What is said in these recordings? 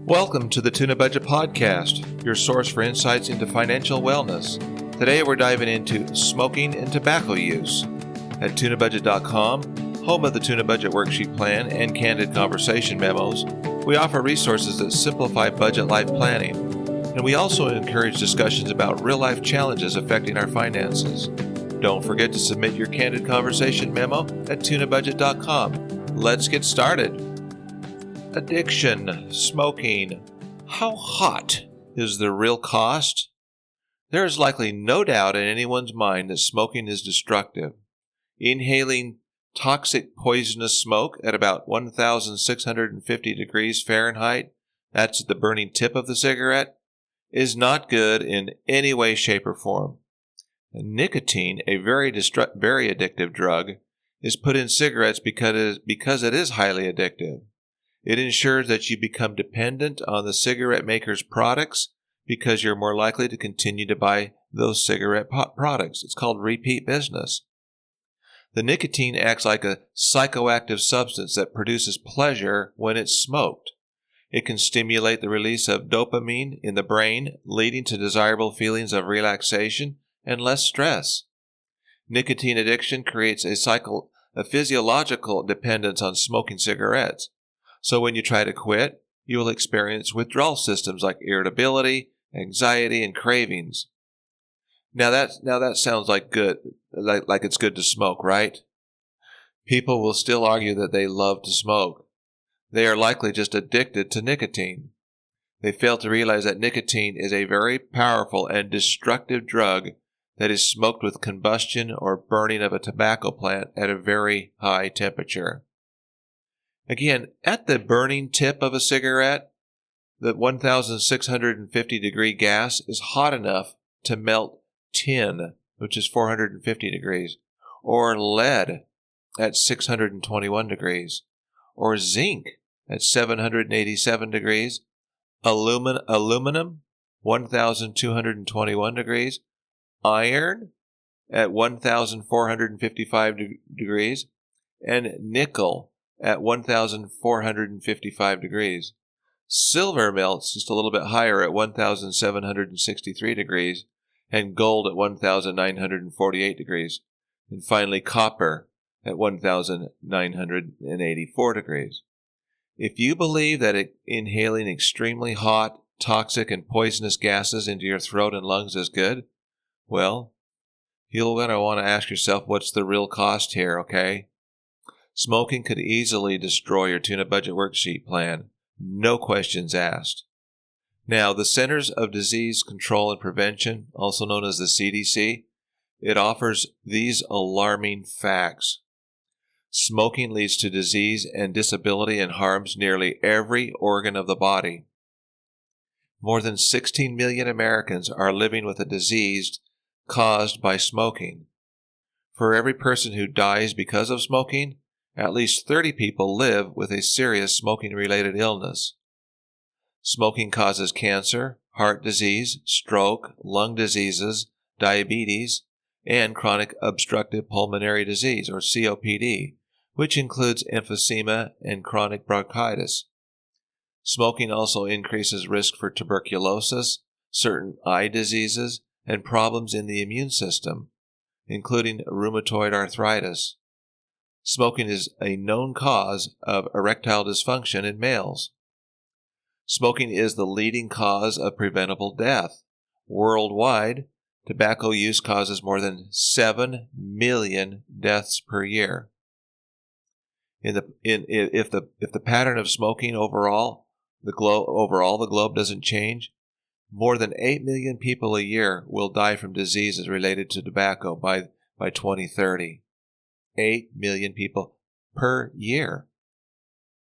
Welcome to the Tunabudget Podcast, your source for insights into financial wellness. Today we're diving into smoking and tobacco use. At Tunabudget.com, home of the Tunabudget Worksheet Plan and Candid Conversation Memos, we offer resources that simplify budget life planning. And we also encourage discussions about real-life challenges affecting our finances. Don't forget to submit your Candid Conversation Memo at Tunabudget.com. Let's get started. Addiction, smoking. How hot is the real cost? There is likely no doubt in anyone's mind that smoking is destructive. Inhaling toxic poisonous smoke at about 1,650 degrees Fahrenheit, that's the burning tip of the cigarette, is not good in any way, shape, or form. Nicotine, a very addictive drug, is put in cigarettes because it is highly addictive. It ensures that you become dependent on the cigarette maker's products because you're more likely to continue to buy those cigarette products. It's called repeat business. The nicotine acts like a psychoactive substance that produces pleasure when it's smoked. It can stimulate the release of dopamine in the brain, leading to desirable feelings of relaxation and less stress. Nicotine addiction creates a physiological dependence on smoking cigarettes. So when you try to quit, you will experience withdrawal symptoms like irritability, anxiety, and cravings. Now that sounds like it's good to smoke, right? People will still argue that they love to smoke. They are likely just addicted to nicotine. They fail to realize that nicotine is a very powerful and destructive drug that is smoked with combustion or burning of a tobacco plant at a very high temperature. Again, at the burning tip of a cigarette, the 1,650 degree gas is hot enough to melt tin, which is 450 degrees, or lead at 621 degrees, or zinc at 787 degrees, aluminum 1,221 degrees, iron at 1,455 degrees, and nickel at 1,455 degrees. Silver melts just a little bit higher at 1,763 degrees, and gold at 1,948 degrees. And finally, copper at 1,984 degrees. If you believe that inhaling extremely hot, toxic, and poisonous gases into your throat and lungs is good, well, you're going to want to ask yourself, what's the real cost here, okay? Smoking could easily destroy your Tunabudget Worksheet Plan. No questions asked. Now, the Centers of Disease Control and Prevention, also known as the CDC, it offers these alarming facts. Smoking leads to disease and disability and harms nearly every organ of the body. More than 16 million Americans are living with a disease caused by smoking. For every person who dies because of smoking, at least 30 people live with a serious smoking-related illness. Smoking causes cancer, heart disease, stroke, lung diseases, diabetes, and chronic obstructive pulmonary disease, or COPD, which includes emphysema and chronic bronchitis. Smoking also increases risk for tuberculosis, certain eye diseases, and problems in the immune system, including rheumatoid arthritis. Smoking is a known cause of erectile dysfunction in males. Smoking is the leading cause of preventable death. Worldwide, tobacco use causes more than 7 million deaths per year. If the pattern of smoking overall the globe doesn't change, more than 8 million people a year will die from diseases related to tobacco by 2030. 8 million people per year.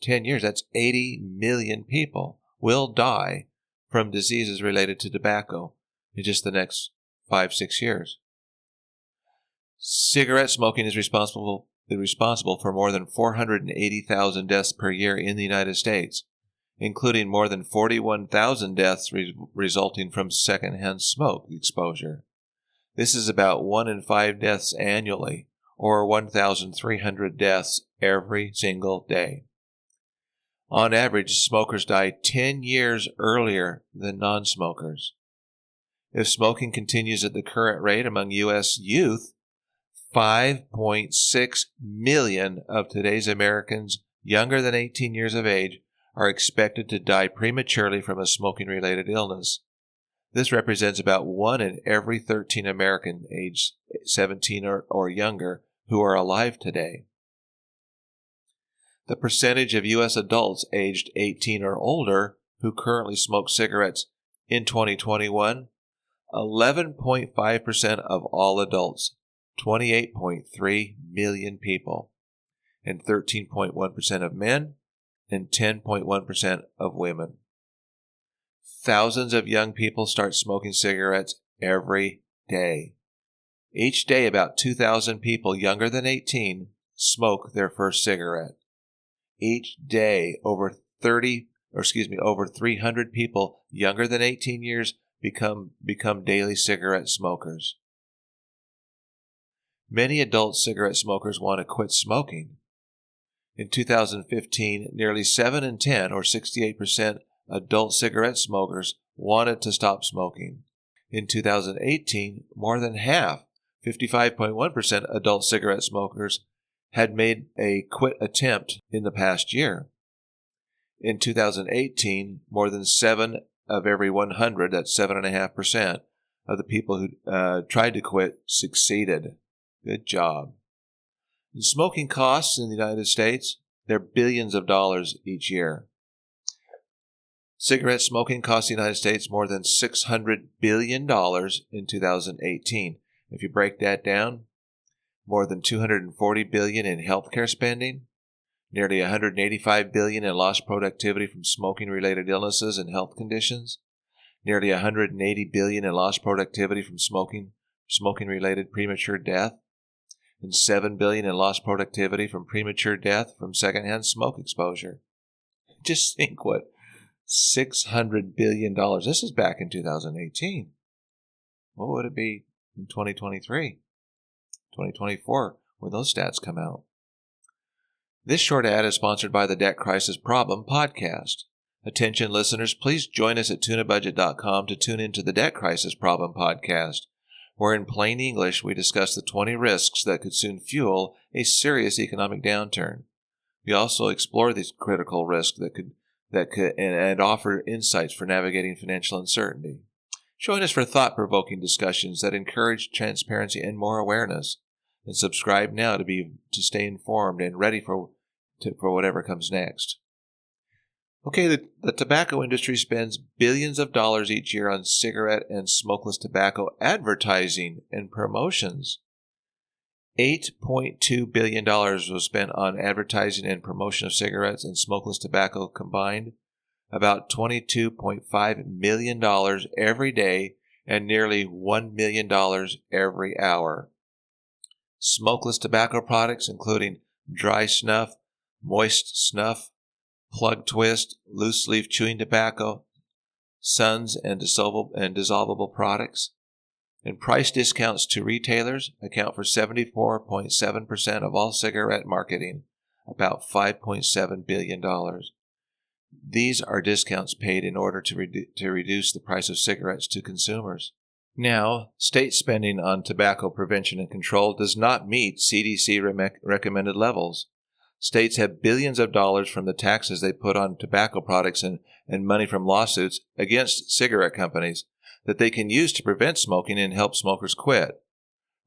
10 years, that's 80 million people will die from diseases related to tobacco in just the next 5-6 years. Cigarette smoking is responsible for more than 480,000 deaths per year in the United States, including more than 41,000 deaths resulting from secondhand smoke exposure. This is about 1 in 5 deaths annually, or 1,300 deaths every single day. On average, smokers die 10 years earlier than non-smokers. If smoking continues at the current rate among U.S. youth, 5.6 million of today's Americans younger than 18 years of age are expected to die prematurely from a smoking-related illness. This represents about 1 in every 13 Americans aged 17 or younger who are alive today. The percentage of U.S. adults aged 18 or older who currently smoke cigarettes in 2021, 11.5% of all adults, 28.3 million people, and 13.1% of men, and 10.1% of women. Thousands of young people start smoking cigarettes every day. Each day, about 2,000 people younger than 18 smoke their first cigarette. Each day, over 300 people younger than 18 years become daily cigarette smokers. Many adult cigarette smokers want to quit smoking. In 2015, nearly 7 in 10, or 68%, adult cigarette smokers wanted to stop smoking. In 2018, more than half, 55.1%, adult cigarette smokers had made a quit attempt in the past year. In 2018, more than 7 of every 100, that's 7.5%, of the people who tried to quit succeeded. Good job. And smoking costs in the United States, they're billions of dollars each year. Cigarette smoking cost the United States more than $600 billion in 2018. If you break that down, more than $240 billion in healthcare spending, nearly $185 billion in lost productivity from smoking-related illnesses and health conditions, nearly $180 billion in lost productivity from smoking-related premature death, and $7 billion in lost productivity from premature death from secondhand smoke exposure. Just think what $600 billion. This is back in 2018. What would it be in 2023, 2024, when those stats come out? This short ad is sponsored by the Debt Crisis Problem podcast. Attention listeners, please join us at Tunabudget.com to tune into the Debt Crisis Problem podcast, where in plain English we discuss the 20 risks that could soon fuel a serious economic downturn. We also explore these critical risks that could and offer insights for navigating financial uncertainty. Join us for thought-provoking discussions that encourage transparency and more awareness. And subscribe now to stay informed and ready for whatever comes next. Okay, the tobacco industry spends billions of dollars each year on cigarette and smokeless tobacco advertising and promotions. $8.2 billion was spent on advertising and promotion of cigarettes and smokeless tobacco combined, about $22.5 million every day, and nearly $1 million every hour. Smokeless tobacco products, including dry snuff, moist snuff, plug twist, loose leaf chewing tobacco, suns, and dissolvable products. And price discounts to retailers account for 74.7% of all cigarette marketing, about $5.7 billion. These are discounts paid in order to reduce the price of cigarettes to consumers. Now, state spending on tobacco prevention and control does not meet CDC recommended levels. States have billions of dollars from the taxes they put on tobacco products and money from lawsuits against cigarette companies that they can use to prevent smoking and help smokers quit.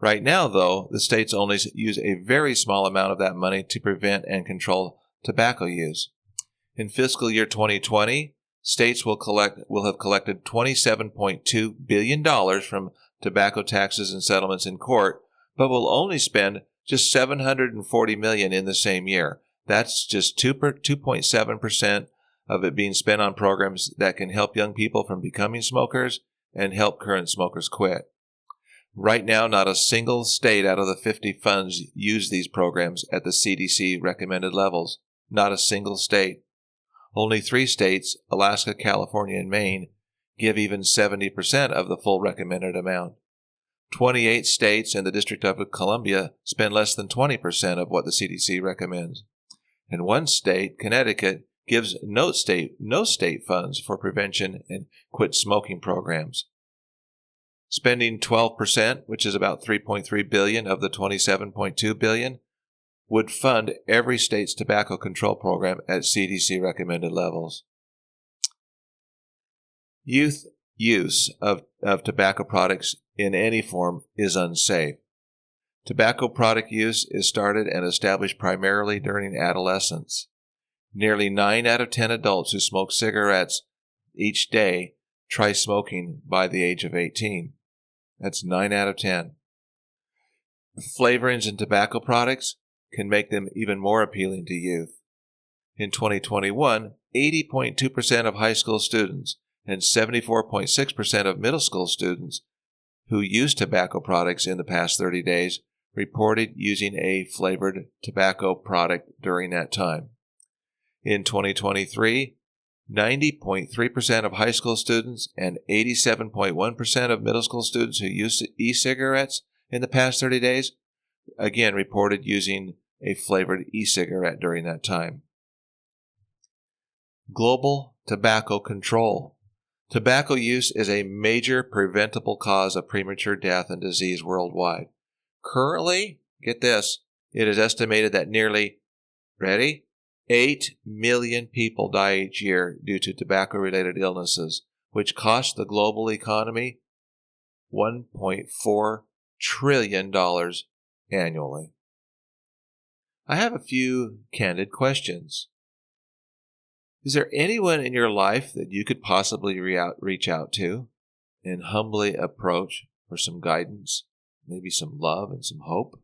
Right now, though, the states only use a very small amount of that money to prevent and control tobacco use. In fiscal year 2020, states will have collected $27.2 billion from tobacco taxes and settlements in court, but will only spend just $740 million in the same year. That's just 2.7% of it being spent on programs that can help young people from becoming smokers and help current smokers quit. Right now, not a single state out of the 50 funds use these programs at the CDC recommended levels. Not a single state. Only 3 states, Alaska, California, and Maine, give even 70% of the full recommended amount. 28 states and the District of Columbia spend less than 20% of what the CDC recommends. And one state, Connecticut, gives no state funds for prevention and quit smoking programs. Spending 12%, which is about $3.3 billion of the $27.2 billion, would fund every state's tobacco control program at CDC recommended levels. Youth use of tobacco products in any form is unsafe. Tobacco product use is started and established primarily during adolescence. Nearly 9 out of 10 adults who smoke cigarettes each day try smoking by the age of 18. That's 9 out of 10. Flavorings in tobacco products can make them even more appealing to youth. In 2021, 80.2% of high school students and 74.6% of middle school students who used tobacco products in the past 30 days reported using a flavored tobacco product during that time. In 2023, 90.3% of high school students and 87.1% of middle school students who used e-cigarettes in the past 30 days, again, reported using a flavored e-cigarette during that time. Global tobacco control. Tobacco use is a major preventable cause of premature death and disease worldwide. Currently, get this, it is estimated that nearly, 8 million people die each year due to tobacco-related illnesses, which cost the global economy $1.4 trillion annually. I have a few candid questions. Is there anyone in your life that you could possibly reach out to and humbly approach for some guidance, maybe some love and some hope?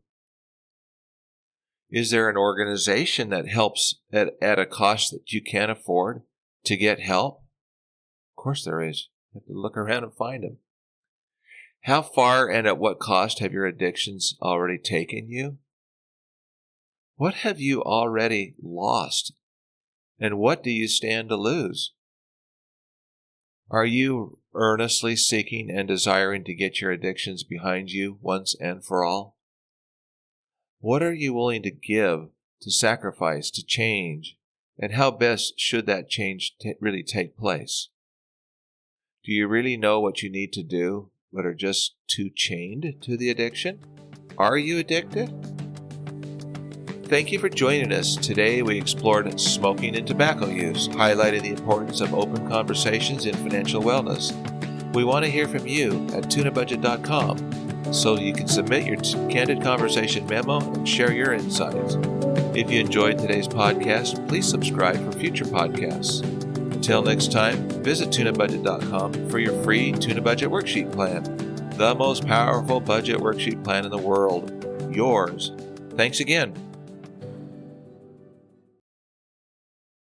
Is there an organization that helps at a cost that you can't afford to get help? Of course there is. You have to look around and find them. How far and at what cost have your addictions already taken you? What have you already lost? And what do you stand to lose? Are you earnestly seeking and desiring to get your addictions behind you once and for all? What are you willing to give, to sacrifice, to change? And how best should that change really take place? Do you really know what you need to do, but are just too chained to the addiction? Are you addicted? Thank you for joining us. Today we explored smoking and tobacco use, highlighting the importance of open conversations in financial wellness. We want to hear from you at tunabudget.com so you can submit your Candid Conversation Memo and share your insights. If you enjoyed today's podcast, please subscribe for future podcasts. Until next time, visit tunabudget.com for your free Tuna Budget Worksheet Plan, the most powerful budget worksheet plan in the world. Yours. Thanks again.